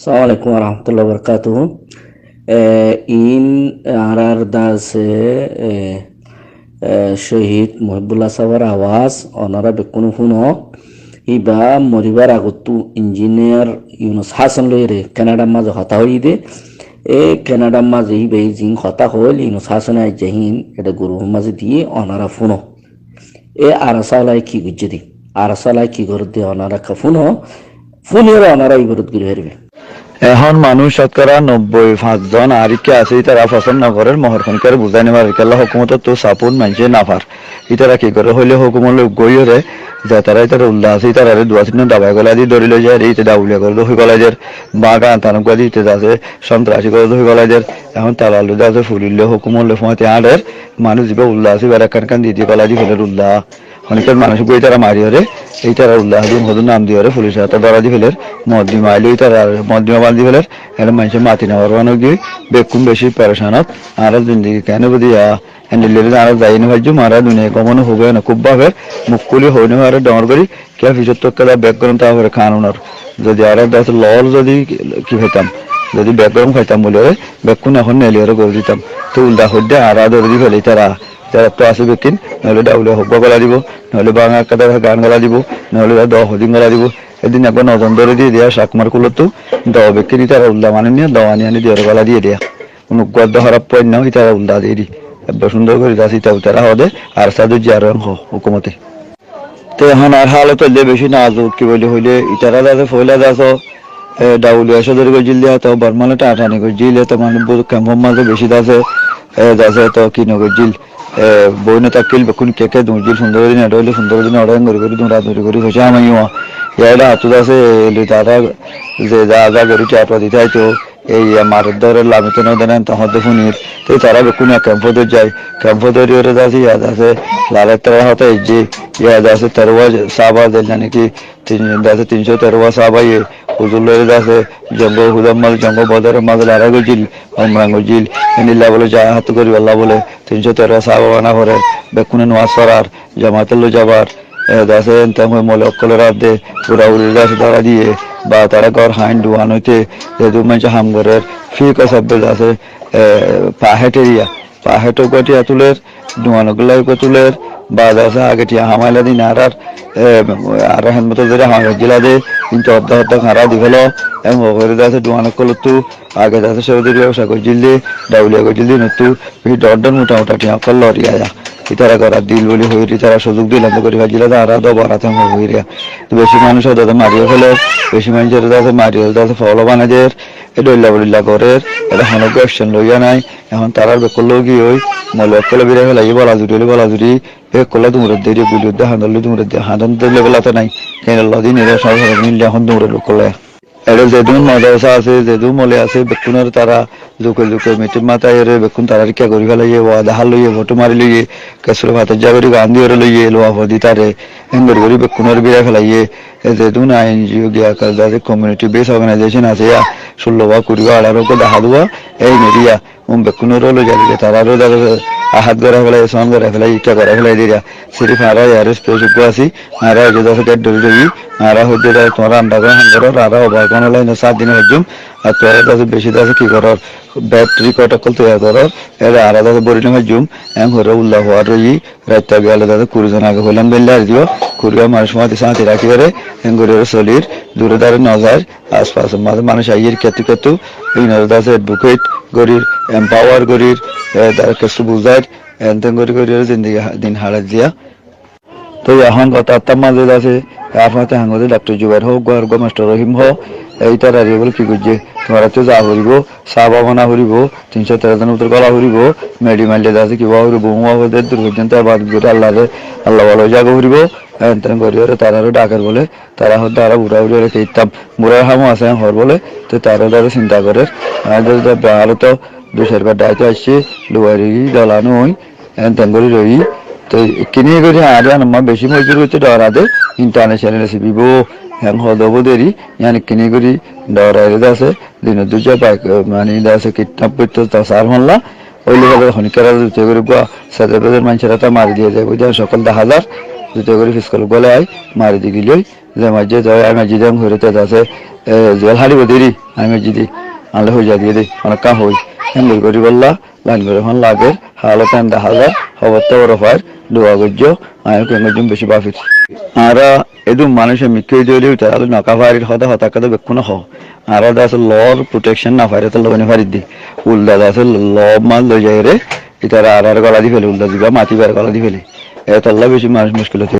Assalamu alaikum warahmatullahi wabarakatuh. In arar das শহীদ মহিবুল্লাহ সাহেবের আওয়াজ অনারা বেকুনো শুনো ইবা মরিবার আগতো ইঞ্জিনিয়ার ইউনুস হাসান লইরে কানাডার মাঝে হতা হই দে কানাডার মাঝে ইবে জিং হতা হল ইউনুস হাসান আই জাহিন এটা গুরু মাঝে দিয়ে অনারা শুনো আরাসালাই কি গুজে দি আরাসালাই কি করে দিয়ে অনারা শুনো ফুনের অনারা ইবরত গিরে হারবে। এখন মানুষ শতকরা 95% আরিকে আছে তারা পছন্দ নগরের মহরখনকার বুঝাই নেবার কেলা হুকুমত তো সাপোর্ট মানছে নাফার ইতারা কি করে হইলে হুকুমত গইরে যে তারা ইতারা উল্লাহ আছে তারা দুয়াশিন দাবাই গলা দিয়ে ধরি লই যায় ইতে দাউলিয়া করে দহি গলাইদের বাগা তানকা দিতে যাচ্ছে সন্ত্রাসী করে দহি গলাইদের এখন তালালু যাচ্ছে ফুলিলে হুকুমত ফতে আড়ের মানুষ যাবে উল্লাহ আছে বেড়া কান দিয়ে গলা দিয়ে ফেলে উল্লাহ অনেকের মানুষ বই তারা মারি হরে এই তারা উল্লাহ দিন হদুর নাম দিয়ে হরে পুলিশ হাতে ধরা দি ফেলের মদ্দি মাইলি তারা মদ্দিমা বান্ধি ফেলের এর মানুষের মাতি নেওয়ার অনেক দিয়ে বেকুম বেশি প্যারেশানত আর জিন্দিগি কেন বুঝিয়া হ্যান্ডেলের আর যাইনি ভাজ্য মারা দুনিয়া কমনো হবে না খুব ভাবে মুখকুলি হইনি আর ডর করি কে ফিসর তো কেলা ব্যাক করেন তাহলে খান ওনার যদি আর লল যদি কি হইতাম যদি ব্যাক গরম খাইতাম বলে বেকুন এখন নেলিয়ারে করে দিতাম তো উল্টা হইতে আর ধরে দি ফেলি তারা যারা তো আসবে কিন নহলে ডাউলে হব্বা গলা দিব নহলে বাঙা কাদা গান গলা দিব নহলে দিন গলা দিব এদিন একবার নজন ধরে দিয়ে দেয়া শাকমার কুলতো দাও বেকিনি তারা উল্লা মানে নিয়ে দাওয়ানি আনি দিয়ে গলা দিয়ে দেয়া কোনো গদ্দ হরাপ পয় না তারা উল্লা দিয়ে দি একবার সুন্দর করে যাচ্ছি তারা হবে আর সাধু জিয়ার হুকুমতে তো এখন আর হালত হইলে বেশি নাজুক কি বলি হইলে ইটারা যাচ্ছে ফয়লা যাচ্ছ ডাউলিয়া সদর করে জিল দেওয়া তো বর্মালে টাটানি করে জিলে তো মানে ক্যাম্পর মাঝে বেশি যাচ্ছে তো কি নগর জিল বইনে তাকিল বেকুন কেকে দুজিল সুন্দর দিন এটা হইলে সুন্দর দিন অর্ডার করে দৌড়া দৌড়ি করে হয়েছে আমি ইয়াইলা হাতু আছে তারা যে যা যা করি চাপা দিতে হয়তো এই মারের দরের লামিতে নয় দেন তখন শুনির তো তারা বেকুন ক্যাম্পতে যায় ক্যাম্পতে ওরে যাচ্ছে ইয়াদ আছে লালের তারা হতে যে ইয়াদ আছে 13 সাবা দিল নাকি 313 সাবা ইয়ে হুজুর লয়ে আছে জঙ্গ হুদাম্মাল জঙ্গ বদরের মাঝে লারা গজিল অমরাঙ্গ জিল এনিল্লা বলে যায় হাত করি আল্লাহ বলে 313 সাবা বানা করে বেকুনে নোয়াজ সরার জামাতের লো যাবার দাসে তেমন মলে অকলের দে পুরা উড়ে দাসে ধরা দিয়ে বা তারা ঘর হাইন ডুয়ান হইতে যেহেতু মানুষ হামগরের ফিক সব্বে আছে পাহেটের গটিয়া তুলের ডুয়ানগুলাই তুলের বা দাসে আগে টিয়া হামাইলা দিন আর হেন মতো ধরে হামাই জেলা দে কিন্তু অর্ধ খারা দি ফেলো এবং ওরে দাসে ডুয়ানক কলতু আগে দাসে সৌদি ব্যবসা করে জিল্লি ডাউলিয়া করে জিল্লি নতু এই ডরডন মোটামুটি টিয়া কল লরিয়া ইতারা করার দিল বলি হইরি তারা সুযোগ দিলাম তো করি ভাজিলা আর দো বাড়াতে হইরিয়া তো বেশি মানুষ দাদা মারিয়ে ফেলে বেশি মানুষের দাদা মারিয়ে দাদা ফলো বানাদের এটা উল্লা করে এটা হনক অ্যাকশন লইয়া নাই এখন তারার বেকল গিয়ে ওই মলে কলে বিরে ফেলাই বলা জুড়ি এ কলা দুমরে দেরি বুঝুদ্দে হাঁদালি দুমরে হাঁদান দিলে বেলাতে নাই কেন দিন এরা সব মিললে এখন দুমরে লোক করলে এটা যেদিন মাদ্রাসা আছে যেদিন মলে আছে বেকুনের তারা জুকে মিটির মাথায় এর বেকুন তারা রিকা করি ফেলাইয়ে ওয়াদা হাল লইয়ে ভোট মারি লইয়ে কেসর ভাতের জাগরি গান দিয়ে লইয়ে লোয়া ভদি তারে এঙ্গর করি বেকুনের বিরা ফেলাইয়ে যেদিন আইনজিও গিয়া কাজে কমিউনিটি বেস অর্গানাইজেশন আছে 16 বা 20 আড়ারোকে দেখা দেওয়া এই মিডিয়া বেকুনের হলো যাবে তারারও হাত গড়া ফেলাই সন গড়া ফেলাই ইটা গড়া ফেলাই দিয়া সিরিফ আরা ইয়ার স্পেসিফিক আছে আরা যে দাসে গেট ধরে দিই আরা হইতে যায় তোমার আন্ডা করে হাঙ্গর আরা ওবা কোন লাইন 7 দিনের হজুম আর তোরা দাসে বেশি দাসে কি করার ব্যাটারি কটা কল তৈরি করার এরা আরা দাসে বরিনে হজুম এম হরে উল্লাহ হওয়ার রই রাইতা গেলে দাসে 20 জন আগে হইলাম বেল্লা দিও কুরিয়া মানুষ মাঝে শান্তি রাখি করে এঙ্গরের সলির দূরে দাঁড়ে নজর আশপাশ মাঝে মানুষ আইয়ের কেতু এই দাসে অ্যাডভোকেট গরির এম্পাওয়ার গরির তার কিছু বুঝায় এনতেন গরি জিন্দিগি দিন হারা দিয়া তো এখন কথা তার মাঝে আছে আপনাতে হাঙ্গতে ডাক্তার জুবাইর হোক গর্গ মাস্টার রহিম হোক এই তার আর বলে কি করছে তোমার তো যা হরিব চাহ বাবনা হরিব 313 জন উত্তর গলা হরিব মেডি মাইলে আছে কিবা হরিব মুহাবদের দুর্ঘটনা বাদ করে আল্লাহ ভালো জায়গা হরিব এনতেন গরি তারারও ডাকার বলে তারা হয়তো তারা বুড়া উড়ে রেখে ইতাম বুড়ার হামও আছে হর বলে তো তারা তারা চিন্তা করে ভালো তো দুশের বার ডাইতে আসছে লুয়ারি দলানো হই এনতেন গরি রই তো কিনে করে আরে আমার বেশি মজুর হচ্ছে ডরাতে ইন্টারন্যাশনাল রেসিপি বো হ্যাং হদব দেরি ইয়ানি কিনে করি ডরাইরে আছে দিন দুজা বাইক মানে আছে কিডন্যাপ করতে তা সার মাল্লা ওই লোক হনিকারা জুতে করে গোয়া সাথে মানুষেরা তা মারি দিয়ে যায় বুঝা সকাল 10,000 জুতে করে ফিসকল গলে আয় মারি দিয়ে গিলই যে মাঝে যায় আমি জিদাম ঘুরেতে আছে জল হারিব দেরি আমি যদি আনলে হয়ে যা দিয়ে দে অনেক কাম হই হ্যান্ডেল করি বললা লাইন করে হন লাগে হালত এন্ড হাজার খবর তো ওর হয় দোয়া গজ্য আমি কেন বেশি বাফির আর এদু মানুষের মিথ্যে দিলে তাহলে নকা ফারির হতে হতাকা তো বেক্ষণ হ আর আছে লর প্রোটেকশন না ফাইরে তো লবনে ফারির দি উল্দা আছে লব মাল লই যায় রে এটা আর গলা দি ফেলে উল্দা দিবা মাটি বের গলা দি ফেলে এত বেশি মানুষ মুশকিল হতে